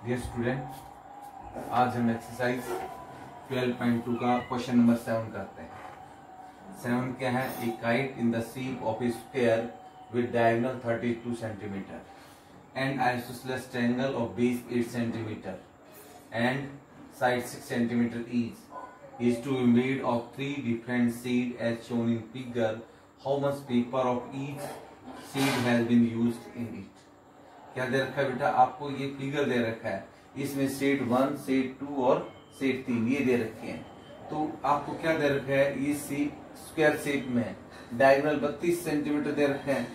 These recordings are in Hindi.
डियर स्टूडेंट, आज हम एक्सरसाइज 12.2 का क्वेश्चन नंबर 7 करते हैं। 7 क्या है? ए kite in the shape of A square with diagonal 32 centimetre and isosceles triangle of base 8 centimetre and side 6 centimetre each is to be made of 3 different seed as shown in figure. How much paper of each seed has been used in it? क्या दे रखा है बेटा? आपको ये फिगर दे रखा है, इसमें सेट 1, सेट 2 और सेट 3 ये दे रखे हैं। तो आपको क्या दे रखा है? ये स्क्वायर शेप में डायगोनल 32 सेंटीमीटर दे रखे हैं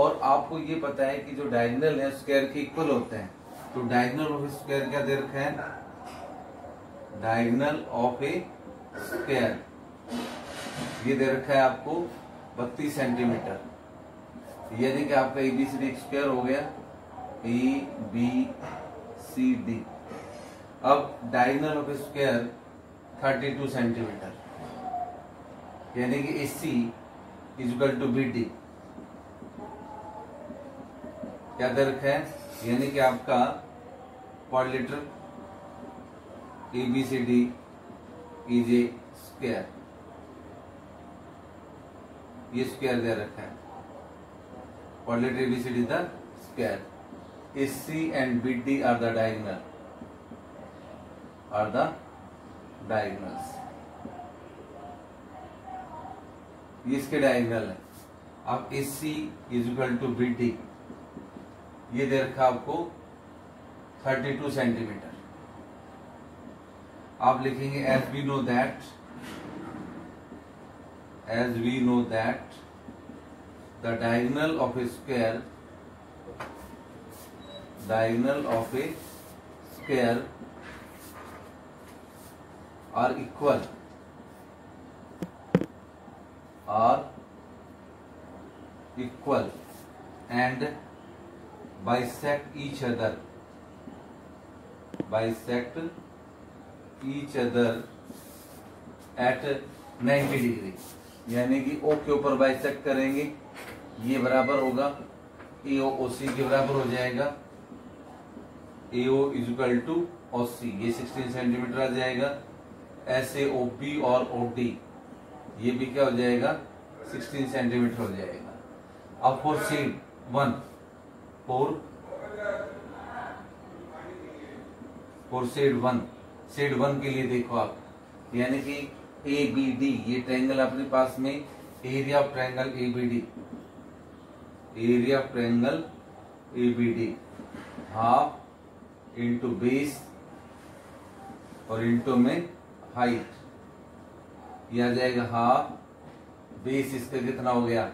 और आपको ये पता है कि जो डायगोनल है स्क्वायर के इक्वल होते हैं। तो डायगोनल ऑफ ए स्क्वायर क्या दे रखा है? डायगोनल ऑफ ए स्क्वायर ये दे रखा है आपको 32 सेंटीमीटर, यानी कि आपका ABCD स्क्वायर हो गया ABCD। अब डायगोनल ऑफ स्क्वायर 32 सेंटीमीटर, यानी कि AC is equal to BD क्या दे रखा है? यानी कि आपका quadrilateral ABCD is a square, ये स्क्वायर दे रखा है। Quadrilateral ABCD the square. AC and BD are the diagonals, ये इसके डायगोनल है। अब AC is equal to BD ये दे रखा आपको 32 सेंटीमीटर। आप लिखेंगे as we know that the diagonal of a square are equal and bisect each other at 90 degree, यानी कि O के ऊपर बाइसेक्ट करेंगे, ये बराबर होगा AO OC के बराबर हो जाएगा। AO is equal to OC, ये 16 सेंटीमीटर आ जाएगा। ऐसे OB और OD ये भी क्या हो जाएगा? 16 सेंटीमीटर हो जाएगा। अब फॉर सेट 1 सेट 1 के लिए देखो आप, यानी कि ABD ये ट्रायंगल अपने पास में, area of triangle ABD half into base और इंटू में हाइट, ये आ जाएगा हाफ। बेस इसका कितना हो गया?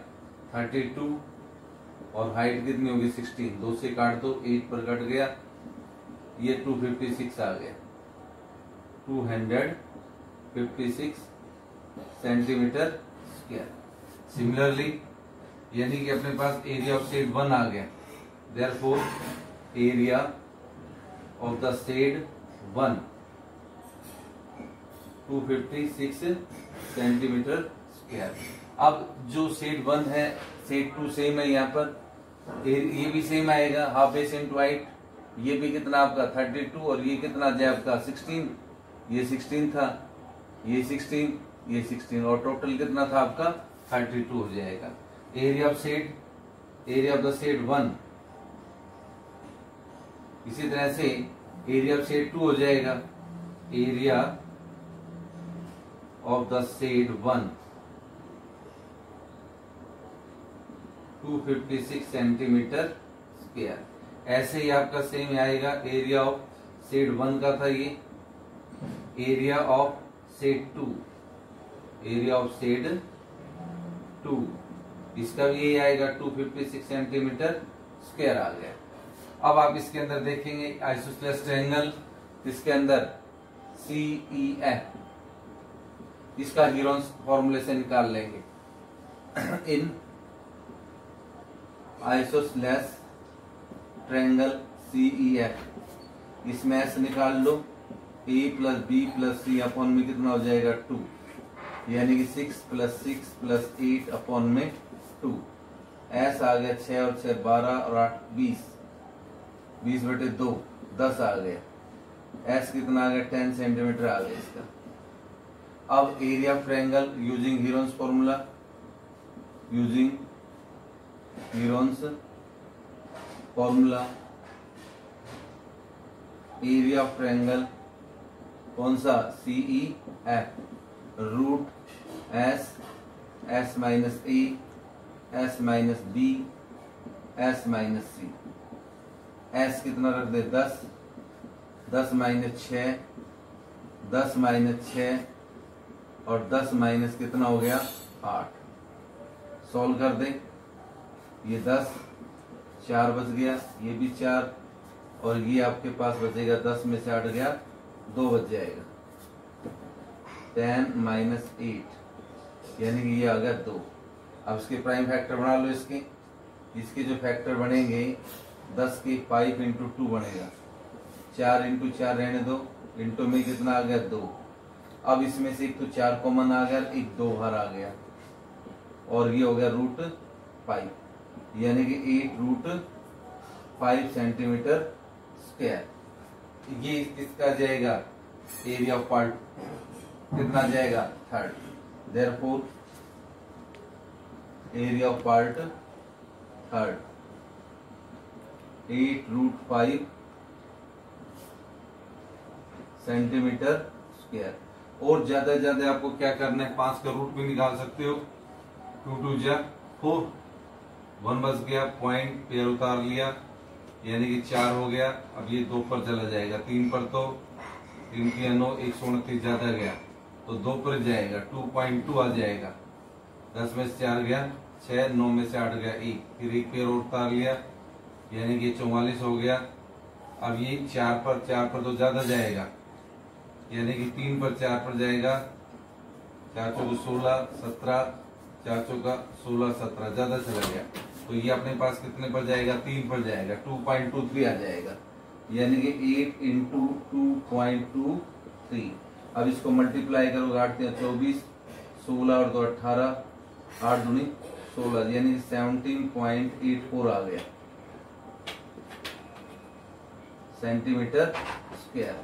32 और हाइट कितनी होगी? 16। 2 से काट दो, 8 पर कट गया, ये 256 आ गया। 256 सेंटीमीटर स्क्वायर। सिमिलरली यानी कि अपने पास एरिया ऑफ शेड 1 आ गया, therefore area of the shade 1 256 centimetre square. अब जो शेड 1 है, शेड 2 सेम है, यहाँ पर ये भी सेम आएगा, हाफ बेस इंटू हाइट। ये भी कितना आपका 32 और ये कितना जाए आपका 16, ये 16 था, ये 16, ये 16 और टोटल कितना था आपका 32 हो जाएगा। एरिया ऑफ द शेड 1, इसी तरह से एरिया ऑफ शेड 2 हो जाएगा। Area of the shade 1 256 centimetre square. ऐसे ही आपका सेम आएगा। एरिया ऑफ शेड 1 का था ये, एरिया ऑफ शेड 2 इसका भी यही आएगा, 256 सेंटीमीटर स्क्वायर आ गया। अब आप इसके अंदर देखेंगे आइसोसेलेस ट्रायंगल, इसके अंदर CEF, इसका हीरोन्स फॉर्मूले से निकाल लेंगे। इन आइसोसेलेस ट्रायंगल CEF, इसमें S निकाल लो, A plus B plus C upon में कितना हो जाएगा 2, यानी कि 6 प्लस 8 अपॉन में 2। S आ गया 6 और 6 12 और 8 20, 20/2 10 आ गया। एस कितना आ गया 10 सेंटीमीटर आ गया इसका। अब area of triangle using Heron's formula, using Heron's formula, area of triangle कौन सा, C E F root S, S minus ए, S minus B, S minus सी। एस कितना रख दे 10, 10 माइनस 6, 10 माइनस 6 और 10 माइनस कितना हो गया 8। सॉल्व कर दे, ये 10, 4 बच गया, ये भी 4 और ये आपके पास बचेगा 10 में से 8 गया 2 बच जाएगा। 10 माइनस 8 यानी कि ये आ गया 2। अब इसके प्राइम फैक्टर बना लो इसके जो फैक्टर बनेंगे 10 के 5 इंटू 2 बनेगा, 4 इंटू 4 रहने दो, इंटू में कितना आ गया 2। अब इसमें से एक तो 4 कॉमन आ गया, एक 2 बाहर आ गया और ये हो गया रूट 5 यानी कि 8 रूट 5 सेंटीमीटर स्क्वायर। ये इसका जाएगा एरिया ऑफ पार्ट कितना जाएगा 3rd। Therefore area of part 3rd 8 root 5 centimetre square. और ज्यादा ज्यादा आपको क्या करना है, 5 का रूट भी निकाल सकते हो। 2 2 जा 4, 1 बच गया, पॉइंट पेयर उतार लिया यानी कि 4 हो गया। अब ये 2 पर चला जाएगा, 3 पर तो 3 की 9, 129 ज्यादा गया तो 2 पर जाएगा, 2.2 आ जाएगा। 10 में से 4 गया 6, 9 में से 8 गया 1, फिर 1 पेयर उतार लिया यानी कि 44 हो गया। अब ये 4 पर तो ज्यादा जाएगा यानी कि 3 पर 4 पर जाएगा, 4 चौको 16, 17, 4 चौका 16, 17 ज्यादा चला गया तो ये अपने पास कितने पर जाएगा 3 पर जाएगा, 2.23 आ जाएगा यानी कि 8 इंटू 2.23। अब इसको मल्टीप्लाई करो, 8 3 24, 16 और 2 18, 8 दूनी 16 यानी 17.84 आ गया सेंटीमीटर स्क्वायर।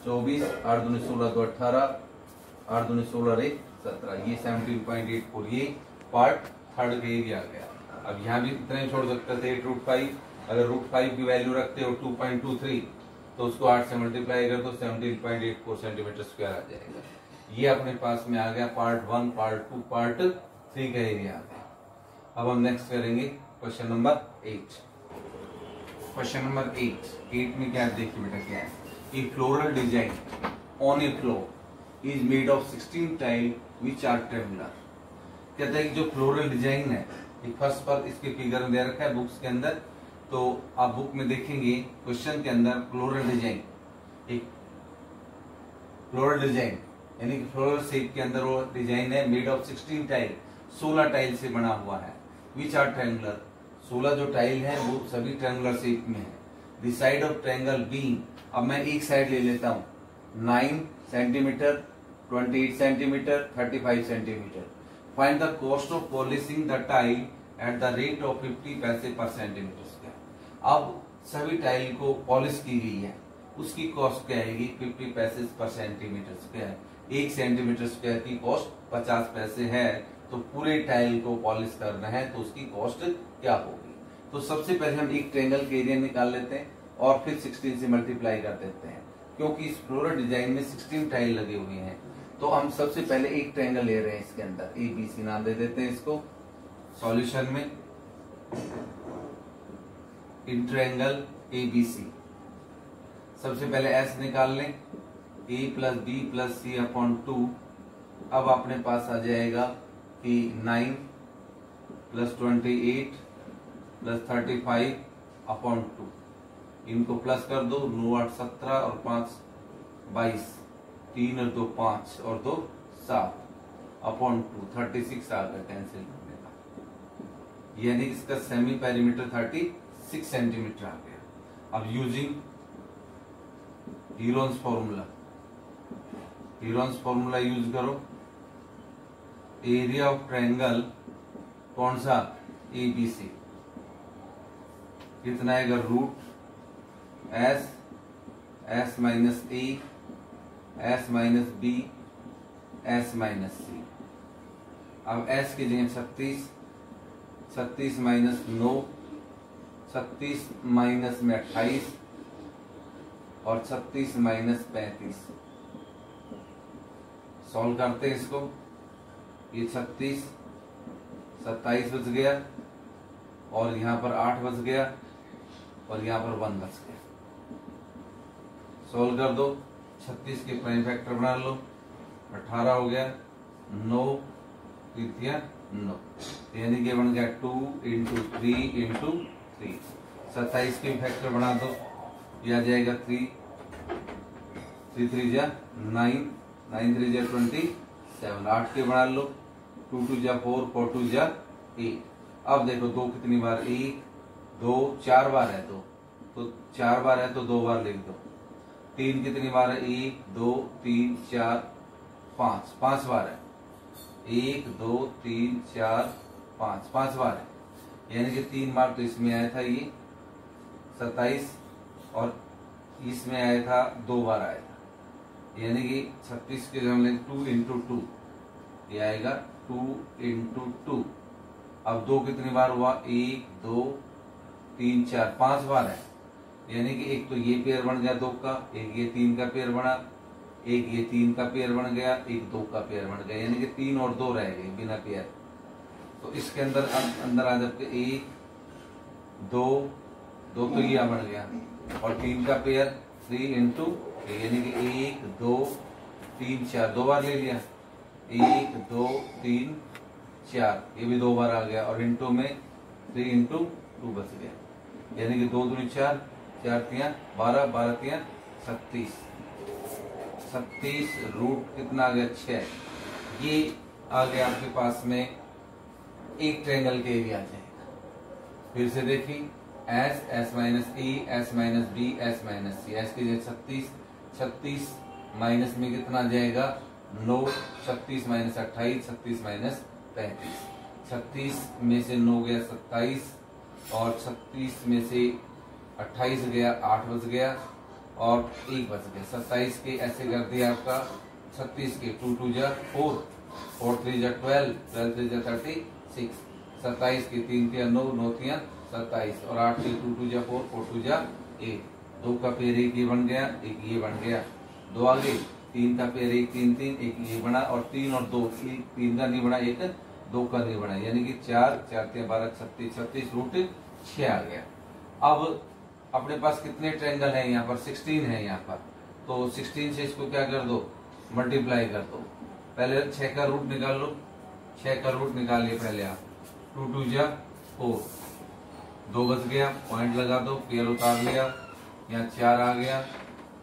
24, 8 दूनी 16, 2 18, 8 दूनी 16 1 17, ये 17.84 ये पार्ट 3rd का एरिया आ गया। अब यहाँ भी इतना ही छोड़ सकते थे 8 रूट 5, अगर रूट 5 की वैल्यू रखते हो 2.23 तो उसको 8 से मल्टीप्लाई कर दो 17.84 सेंटीमीटर स्क्वायर आ जाएगा। ये अपने पास में आ गया पार्ट 1, पार्ट 2, पार्ट 3 का एरिया आ गया। अब हम नेक्स्ट करेंगे क्वेश्चन नंबर 8। क्वेश्चन नंबर 8 में क्या देखिए बेटा क्या है, a floral design on a floor is made of 16 tile which are triangular. कहता है कि जो फ्लोरल डिजाइन है, एक फर्स्ट पर इसके फिगर दे रखा है बुक्स के अंदर, तो आप बुक में देखेंगे क्वेश्चन के अंदर फ्लोरल डिजाइन, एक फ्लोरल डिजाइन यानी कि फ्लोरल शेप के अंदर वो डिजाइन है मेड ऑफ 16 टाइल, 16 टाइल से बना हुआ है। विच आर ट्रायंगुलर, 16 जो टाइल है वो सभी ट्रायंगुलर शेप में है। The side of triangle being, अब मैं एक साइड ले लेता हूँ, 9 centimetre, 28 centimetre, 35 centimetre. Find the cost of polishing the tile at the rate of 50 पैसे पर सेंटीमीटर स्क्वायर। अब सभी टाइल को पॉलिश की गई है, उसकी कॉस्ट क्या आएगी 50 पैसे पर सेंटीमीटर स्क्वायर। 1 सेंटीमीटर स्क्वायर की कॉस्ट 50 पैसे है, तो पूरे टाइल को पॉलिश करना है तो उसकी कॉस्ट क्या होगी। तो सबसे पहले हम एक ट्रायंगल के एरिया निकाल लेते हैं और फिर 16 से मल्टीप्लाई कर देते हैं, क्योंकि इस फ्लोरल डिजाइन में 16 टाइल लगे हुए हैं। तो हम सबसे पहले एक ट्रायंगल ले रहे हैं, इसके अंदर ABC नाम दे देते हैं इसको सॉल्यूशन में, इन ट्रायंगल ABC। सबसे पहले S निकाल लें, A plus B plus C upon 2। अब अपने पास आ जाएगा कि 9 प्लस 28 प्लस 35 अपॉन 2, इनको प्लस कर दो, 9 8 17 और 5 22, 3 और 2 5 और 2 7 अपॉन 2, 36 आ गया कैंसिल करने का, यानी इसका सेमी पेरीमीटर 36 सेंटीमीटर आ गया। अब यूजिंग हीरोन्स फॉर्मूला यूज करो, एरिया ऑफ ट्रायंगल कौन सा ABC कितना आएगा रूट एस, एस माइनस ए, S minus B, S minus C. अब एस की जगह 36, 36 माइनस 9, 36 माइनस में 28 और 36 माइनस 35। सॉल्व करते हैं इसको। ये 36, 27 बच गया और यहाँ पर 8 बच गया और यहाँ पर 1 बच गया। सोल्व कर दो। 36 के प्राइम फैक्टर बना लो। 18 हो गया, 9 3 9, यानी कि बन गया 2 इंटू 3 इंटू 3। 27 के फैक्टर बना दो, यह आ जाएगा 3 3 3 जा 9, 9 3 जा 27। 8 के बना लो, 2 2 जा 4, 4 2 जा 8। अब देखो 2 कितनी बार, 1 2 4 बार है, 2 तो 4 बार है तो 2 बार लिख दो। 3 कितनी बार है, 1 2 3 4 5, 5 बार है। 1 2 3 4 5, 5 बार है, यानी कि 3 बार तो इसमें आया था ये 27 और इसमें आया था 2 बार आया था, यानी कि 36 के हम लेंगे 2 इंटू 2, ये आएगा 2 इंटू 2। अब 2 कितनी बार हुआ, 1 2 3 4 5 बार है, यानी कि एक तो ये पेयर बन गया 2 का, एक ये 3 का पेयर बना, एक ये 3 का पेयर बन गया, एक 2 का पेयर बन गया, यानी कि 3 और 2 रह गए बिना पेयर। तो इसके अंदर अंदर आ जाते 1 2 2 तो ये बन गया और 3 का पेयर 3 इंटू, यानी कि 1 2 3 4 2 बार ले लिया, 1 2 3 4 ये भी 2 बार आ गया और इंटू में 3 इंटू 2 बच गया, यानी कि 2 दूनी 4 4 3 12 12 3 36। 36 रूट कितना आ गया 6। ये आ गया आपके पास में एक ट्रायंगल के एरिया आ जाएगा। फिर से देखिए, एस, एस माइनस ए, S minus B, S minus सी। एस की जगह 36, 36 माइनस में कितना आ जाएगा 9, 36 माइनस 28, 36 माइनस 35। 36 में से 9 गया 27 और 36 में से 28 गया 8 बच गया और 1 बच गया। 27 के ऐसे कर दिया आपका, 36 के 2 2 जा 4, 4 3 जा 12, 12 3 जा 36। 27 के 3 3 9, 9 3 27 और 8 के 2 2 जा 4, 4 2 जा 1। 2 का पेयर एक ये बन गया, एक ये बन गया, 2 आगे। 3 का पेयर 1 3 3, एक ये बना और 3 और 2, 3 का नहीं बना, एक 2 का नहीं बना, यानी कि 4 4 3 12 36, 36 रूट 6 आ गया। अब अपने पास कितने ट्रायंगल हैं यहाँ पर, 16 है यहाँ पर, तो 16 से इसको क्या कर दो, मल्टीप्लाई कर दो। पहले 6 का रूट निकाल लो, 6 का रूट निकालिए पहले आप। 2 2 जा 4, 2 बच गया, पॉइंट लगा दो, पेयर उतार लिया, यहाँ 4 आ गया,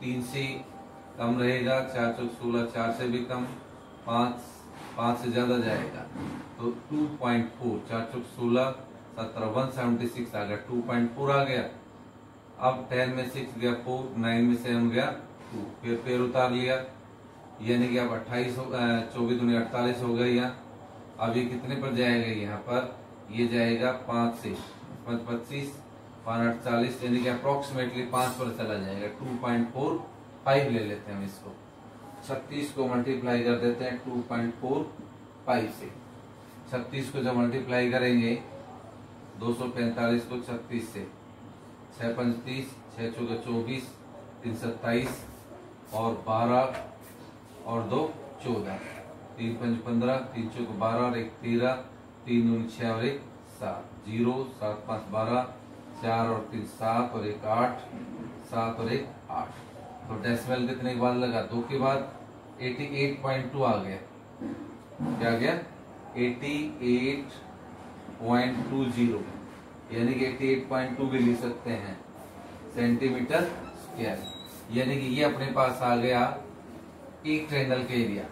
3 से कम रहेगा, 4 4 16, 4 से भी कम, 5 से ज्यादा जाएगा तो 2.4, 4 4 16 17 176 आ गया, 2.4 आ गया। अब 10 में 6 गया 4, 9 में 7 गया 2, फिर पेयर उतार लिया, यानी कि अब 28 24 दूनी 48 हो गया यहाँ। अब ये कितने पर जाएगा, यहाँ पर ये जाएगा 5 से 25 5 48, यानी कि अप्रोक्सीमेटली 5 पर चला जाएगा। 2.45 ले लेते हैं हम इसको, 36 को मल्टीप्लाई कर देते हैं 2.45 से। 36 को जब मल्टीप्लाई करेंगे 245 को 36 से, 6 5 30, 6 चौके 24, 3 27 और 12 और 2 14, 3 5 15, 3 चौके 12 और 1 13, 3 दूनी 6 और 1 7, 0 7 5 12, 4 और 3 7 और 1 8, 7 और 1 8। तो डेसिमल कितने के बाद लगा, 2 के बाद 88.2 आ गया। क्या गया 88.20, यानी कि 88.2 भी लिख सकते हैं सेंटीमीटर स्क्वायर, यानी कि ये अपने पास आ गया एक ट्रायंगल के एरिया।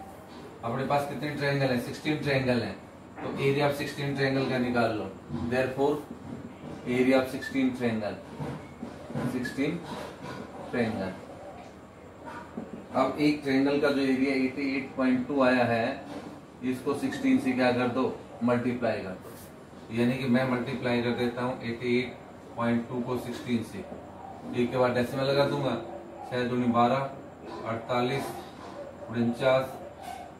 अपने पास कितने ट्रायंगल है, 16 ट्रायंगल है, तो एरिया ऑफ 16 ट्रायंगल का निकाल लो। Therefore area of 16 triangle, 16 triangle. अब एक ट्रायंगल का जो एरिया 88.2 आया है, इसको 16 से क्या कर दो, मल्टीप्लाई कर दो, यानी कि मैं मल्टीप्लाई कर देता हूं 88.2 को 16 से, एक के बाद डेसिमल लगा दूंगा, 6 दूनी 12, 48, 49,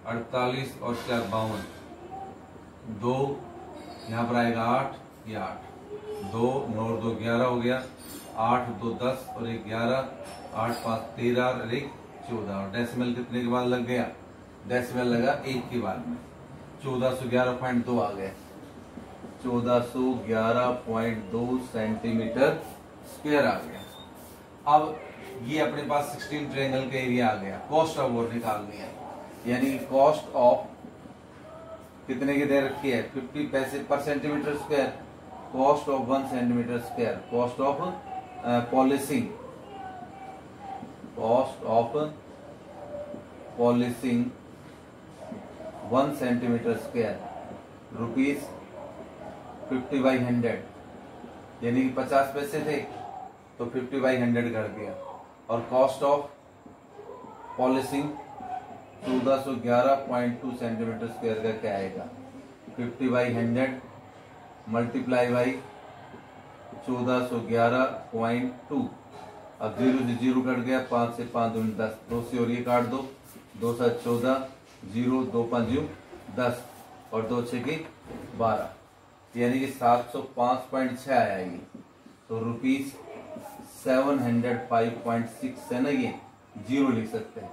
48 और 4 52, 2 यहाँ पर आएगा 8, ये 8, 2 9 2 11 हो गया, 8 2 10 और 1 11, 8 5 13 और 1 14। और डेसिमल कितने के बाद लग गया? डेसिमल लगा 1 के बाद में, 1411.2 आ गया, 1411.2 सेंटीमीटर स्क्वायर आ गया। अब ये अपने पास 16 ट्रायंगल का एरिया आ गया। कॉस्ट ऑफ वॉर निकालनी है, यानी कॉस्ट ऑफ कितने की दे रखी है? 50 पैसे पर centimetre square. Cost of 1 centimetre square, cost of polishing, cost of polishing 1 centimetre square rupees 50/100, यानी कि 50 पैसे थे तो 50/100 कर दिया। और cost of polishing 1411.2 centimetre square का क्या आएगा? 50/100 मल्टीप्लाई बाई 1411.2। अब 0 से 0 कट गया, 5 से 5 दूनी 10, 2 से और ये काट दो, 2 7 14, 0 2 5 10 और 2 6 की 12, यानी कि 705.6 आया ये। तो रुपीज 705.6 है ना, ये 0 लिख सकते हैं,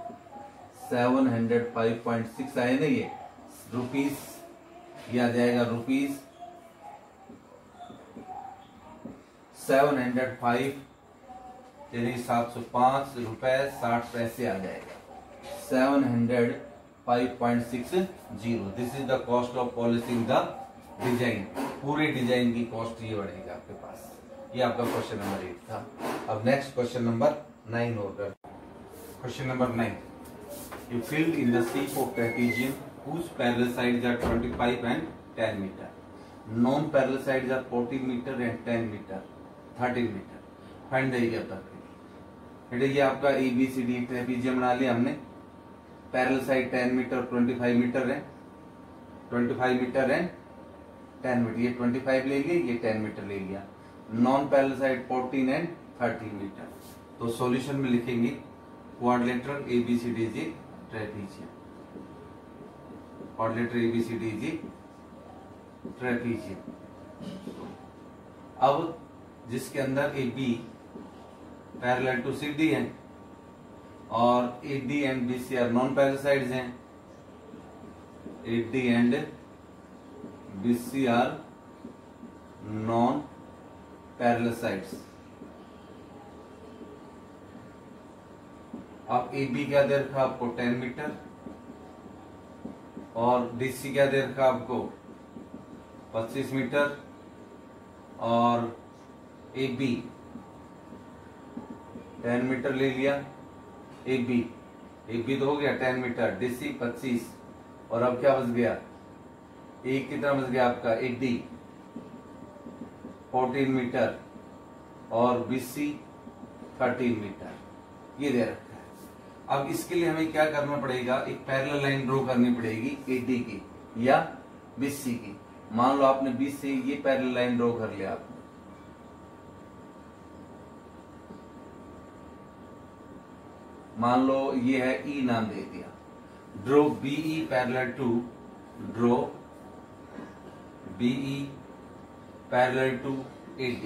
705.6 आए ना ये रुपीज, ये आ जाएगा रुपीज 705, यानी 705 रुपए 60 पैसे आ जाएगा, 705.60। This is the cost of polishing the design. पूरे डिजाइन की कॉस्ट ये बढ़ेगा आपके पास। ये आपका क्वेश्चन नंबर 8 था। अब नेक्स्ट क्वेश्चन नंबर 9 होगा। Question number 9, you filled in the shape of trapezium whose parallel sides are 25 and 10 meter. Non parallel sides are 14 meter and 10 meter, 13 meter. Find the area of the बेटा ये आपका ABCD ट्रेपेजियम बना लिया हमने। पैरेलल साइड 10 मीटर 25 मीटर है, 25 मीटर है 10 मीटर, ये 25 ले लिया, ये 10 मीटर ले लिया। Non parallel side 14 and 13 metre. तो सॉल्यूशन में लिखेंगे quadrilateral ABCD trapezium, quadrilateral ABCD trapezium. अब जिसके अंदर AB पैरेलल टू CD है और AD and BC are non parallel sides हैं, AD and BC are non parallel sides. अब AB क्या दे रखा आपको? 10 मीटर और DC क्या दे रखा आपको? 25 मीटर और AB 10 मीटर ले लिया। AB तो हो गया 10 मीटर, DC 25 और अब क्या बच गया? एक कितना बच गया आपका? AD 14 मीटर और BC 13 मीटर, ये दे रखा है। अब इसके लिए हमें क्या करना पड़ेगा? एक पैरेलल लाइन ड्रॉ करनी पड़ेगी AD की या BC की। मान लो आपने BC से ये पैरेलल लाइन ड्रॉ कर लिया आपने, मान लो ये है E नाम दे दिया। Draw BE parallel to, draw BE parallel to AD।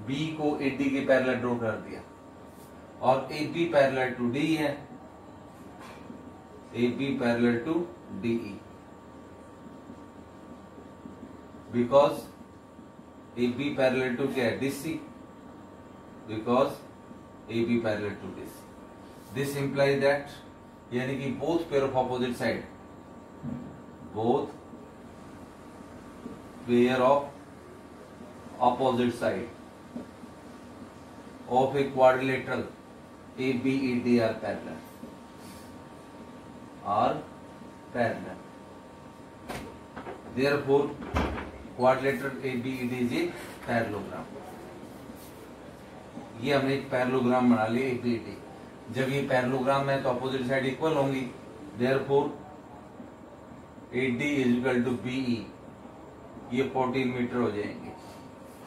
B को AD के पैरेलल ड्रॉ कर दिया और AB पैरेलल टू D है, AB parallel to DE, because AB parallel to क्या है? DC, because AB parallel to DC। This implies that, यानी कि both pair of opposite side, both pair of opposite side of a quadrilateral ABED are parallel. Therefore, quadrilateral ABED is a parallelogram. ये हमने एक पैरेललोग्राम बना लिया ABED। जब ये पैरेललोग्राम है तो अपोजिट साइड इक्वल होंगी। Therefore, AD is equal to BE, ये 14 मीटर हो जाएंगे।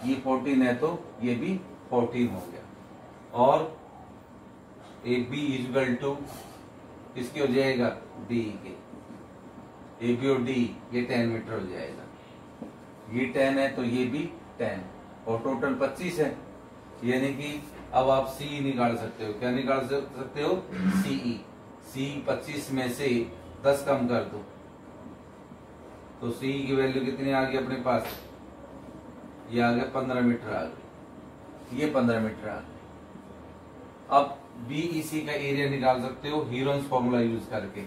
ये 14 है तो ये भी 14 हो गया। और ए बी इजल टू किसके हो जाएगा, डी के। ए बी और डी ये 10 मीटर हो जाएगा, ये 10 है तो ये भी 10 और टोटल 25 है। यानी कि अब आप सी निकाल सकते हो। क्या निकाल सकते हो, सीई। सी 25 में से 10 कम कर दो तो सी की वैल्यू कितनी आ गई अपने पास, ये आ गया 15 मीटर आ गई, ये 15 मीटर आ गई। अब बीईसी का एरिया निकाल सकते हो हीरोन्स फॉर्मूला यूज करके।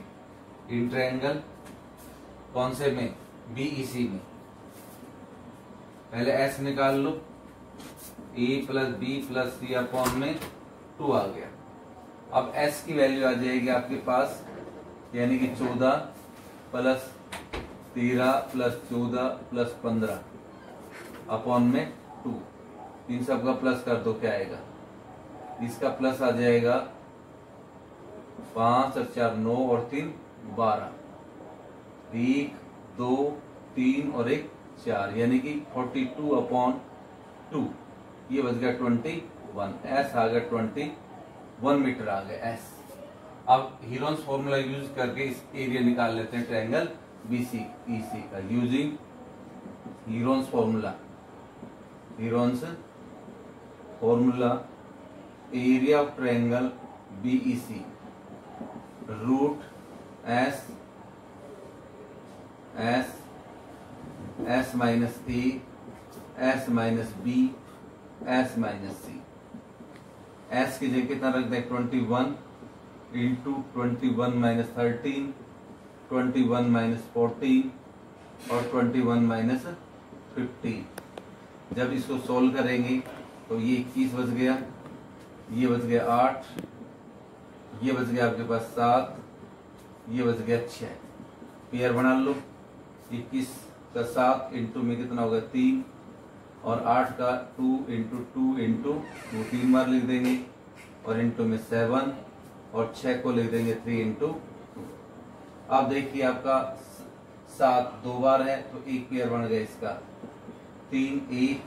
इन ट्रायंगल कौन से में, बीईसी में। पहले एस निकाल लो, ए प्लस बी प्लस सी अपॉन में 2 आ गया। अब एस की वैल्यू आ जाएगी आपके पास, यानी कि 14 प्लस 13 प्लस 14 प्लस 15 अपॉन में 2। इन सब का प्लस कर दो, क्या आएगा, इसका प्लस आ जाएगा 5 और 4 9 और 3 12, 1 2 3 और 1 4, यानी कि 42 अपॉन 2, ये बच गया 21। एस आ गया 21 मीटर आ गया एस। अब हीरोन्स फॉर्मूला यूज करके इस एरिया निकाल लेते हैं ट्रायंगल बीसी ईसी का, using Heron's formula. Heron's formula, area of triangle BEC root S s S minus A S minus B S minus C. S की जगह कितना रख दें, 21 इंटू 21 माइनस 13, 21 माइनस 14 और 21 माइनस 15। जब इसको सोल्व करेंगे तो ये 21 बच गया, ये बच गया 8, ये बच गया आपके पास 7, ये बच गया 6। पेयर बना लो, 21 का 7 इंटू में कितना होगा 3 और 8 का 2 इंटू 2 इंटू 2 3 बार लिख देंगे और इंटू में 7 और 6 को लिख देंगे 3 इंटू 2। अब देखिए आपका 7 2 बार है तो एक पेयर बन गया इसका, 3 1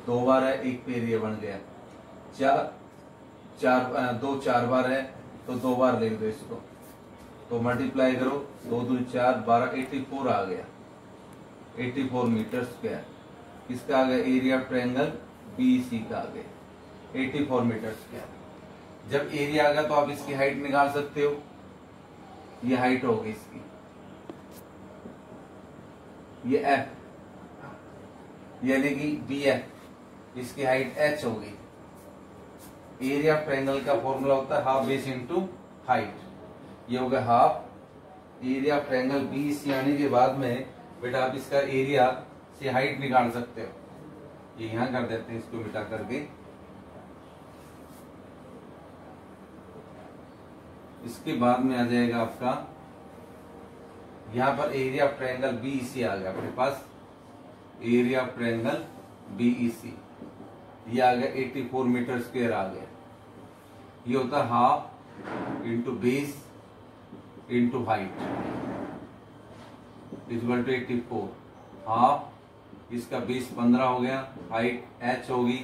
2 बार है एक पेयर ये बन गया, 2 4 बार है तो 2 बार लिख दो इसको, तो मल्टीप्लाई करो 2 2 4 12 84 आ गया, 84 मीटर स्क्वायर। किसका आ गया, एरिया ऑफ ट्रायंगल बीसी का आ गया 84 मीटर स्क्वायर। जब एरिया आ गया तो आप इसकी हाइट निकाल सकते हो, ये हाइट होगी इसकी, ये एफ यानी कि बी एफ, इसकी हाइट एच होगी। एरिया ऑफ ट्रायंगल का फॉर्मूला होता है हाफ बेस इंटू हाइट, ये हो गया half area of triangle BC आने के बाद में बेटा आप इसका एरिया से हाइट निकाल सकते हो। ये यहां कर देते हैं इसको मिटा करके, इसके बाद में आ जाएगा आपका यहां पर एरिया ऑफ ट्रायंगल बीईसी आ गया अपने पास, एरिया ऑफ ट्रायंगल बीईसी ये आ गया 84 मीटर स्क्वायर आ गया। ये होता है half into base into height equal to 84। Half इसका बेस 15 हो गया, हाइट एच होगी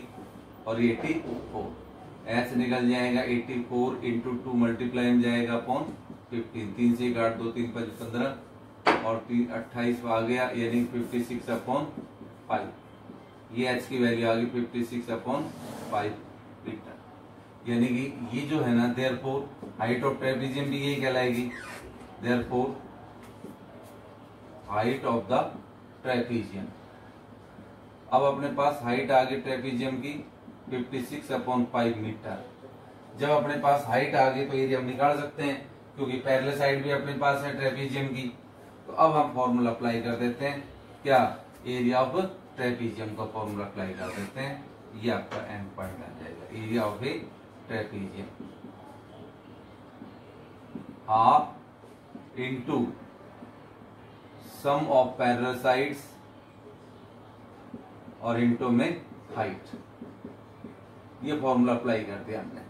और 84, एच निकल जाएगा 84 इंटू 2 मल्टीप्लाई में जाएगा अपॉन 15, 3 से 8 2 3 5 15 और 3 28 आ गया, यानी 56 अपॉन 5। ये एच की वैल्यू आ गई 56 अपॉन 5 मीटर। यानी कि ये जो है ना, देयरफॉर हाइट ऑफ ट्रेपेजियम भी यही कहलाएगी, therefore height of the trapezium. अब अपने पास हाइट आ गई ट्रेपेजियम की 56 अपॉन 5 मीटर। जब अपने पास हाइट आ गई तो एरिया हम निकाल सकते हैं, क्योंकि पैरेलल साइड भी अपने पास है ट्रेपेजियम की। तो अब हम फॉर्मूला अप्लाई कर देते हैं, क्या, एरिया ऑफ ट्रेपेजियम का फॉर्मूला अप्लाई कर देते हैं। ये आपका एंड पॉइंट आ जाएगा, area of a trapezium half into sum of parallel sides और इंटू में हाइट। ये फॉर्मूला अप्लाई कर दिया हमने।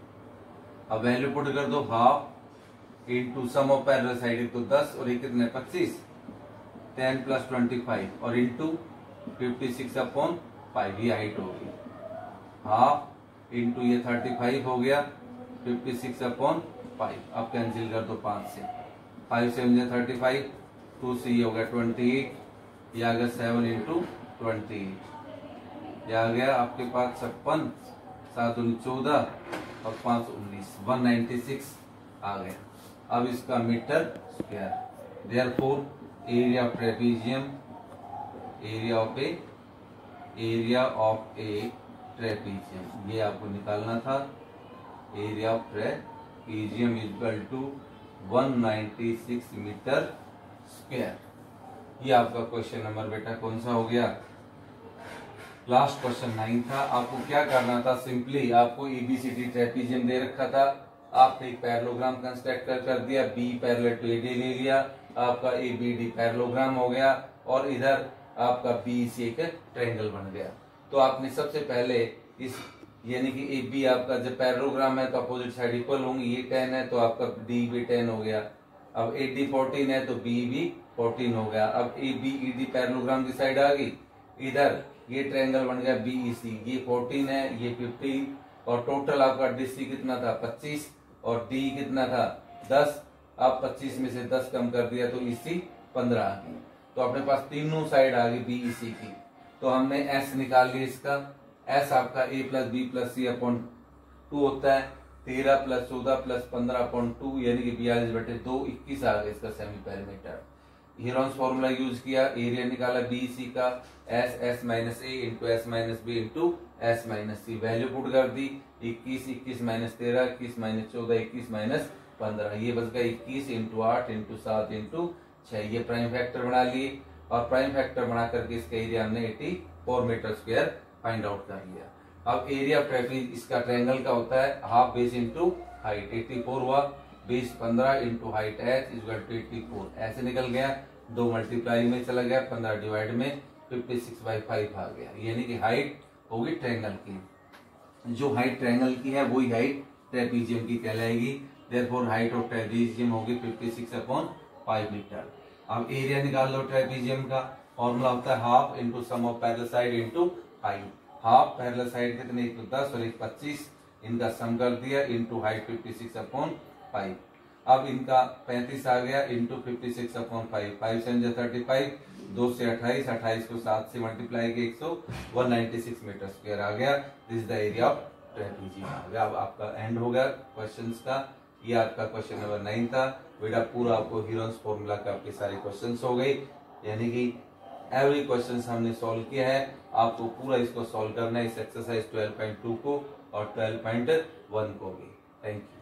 अब वैल्यू पुट कर दो, half into sum of parallel side, एक तो 10 और एक कितने 25, 10 प्लस 25 और इंटू 56 अपॉन 5, ये हाइट होगी। हाफ इंटू ये 35 हो गया 56/5। अब कैंसिल कर दो 5 से, 5 से मुझे 35, 2 से ये हो गया 28, ये आ गया 7 इंटू 28, ये आ गया आपके पास 56, 7 19 14 और 5 19, 196 आ गया। अब इसका metre square, therefore area of trapezium, area of a trapezium, ये आपको निकालना था। Area of trapezium equal to 196 metre square. ये आपका क्वेश्चन नंबर बेटा कौन सा हो गया? लास्ट क्वेश्चन 9 था। आपको क्या करना था? सिंपली आपको एबीसीडी ट्रेपीजियम दे रखा था, आपने एक पैरेललोग्राम कंस्ट्रक्ट कर दिया, बी पैरेलल टू एडी ले लिया, आपका एबीडी पैरेललोग्राम हो गया और इधर आपका बीसी एक ट्रायंगल बन गया। तो आपने सबसे पहले इस यानी कि ए बी आपका जब पैरेललोग्राम है तो अपोजिट साइड इक्वल होंगे, ये 10 है तो आपका डी भी 10 हो गया। अब ए डी 14 है तो बी भी 14 हो गया। अब A B E D parallelogram की साइड आ गई, इधर ये ट्रायंगल बन गया बीईसी, ये 14 है ये 15 और टोटल आपका डीसी कितना था 25 और डी कितना था 10। अब 25 में से 10 कम कर दिया तो ईसी 15 आ गई। तो अपने पास तीनों साइड आ गई बीईसी की। तो हमने एस निकाल लिया इसका। एस आपका ए प्लस बी प्लस सी अपॉन 2 होता है, 13 प्लस 14 प्लस 15 अपॉन 2 यानी कि 42/2, 21 आ गया इसका semi perimeter. Heron's formula use किया, एरिया निकाला बीसी का, S minus A into S minus B into S minus C, value put कर दी 21, 21 माइनस 13, 21 माइनस 14, 21 माइनस 15, ये बच गया 21 इंटू 8 इंटू 7 इंटू 6। ये प्राइम फैक्टर बना लिए और प्राइम फैक्टर बना करके इसका एरिया हमने 84 मीटर स्क्वायर फाइंड आउट कर लिया। अब एरिया ऑफ ट्रेपीज इसका ट्रायंगल का होता है हाफ बेस इंटू हाइट, 84 हुआ, base 15 into height h equal to 84, ऐसे निकल गया, 2 मल्टीप्लाई में चला गया, 15 डिवाइड में 56/5 आ गया। यानी कि हाइट होगी ट्रायंगल की, जो हाइट ट्रायंगल की है वही हाइट ट्रेपीजियम की कहलाएगी। देयरफॉर हाइट ऑफ ट्रेपीजियम होगी 56/5 मीटर। अब एरिया निकाल लो ट्रेपीजियम का, फॉर्मूला होता है half into sum of parallel side into height. Half parallel side कितने, एक 10 और एक 25, इनका सम कर दिया इंटू हाइट 56/5। अब इनका 35 आ गया इंटू 56/5, 5 से 35, 2 से 28, 28 को 7 से मल्टीप्लाई किया 196 मीटर स्क्वायर आ गया। This is the area of trapezium आ गया। अब आपका एंड हो गया क्वेश्चंस का। ये आपका क्वेश्चन नंबर 9 था बेटा। पूरा आपको हीरोन्स फॉर्मूला के आपके सारे क्वेश्चंस हो गए, यानी कि एवरी क्वेश्चन हमने सॉल्व किया है। आपको पूरा इसको सॉल्व करना है, इस एक्सरसाइज 12.2 को और 12.1 को भी। Thank you.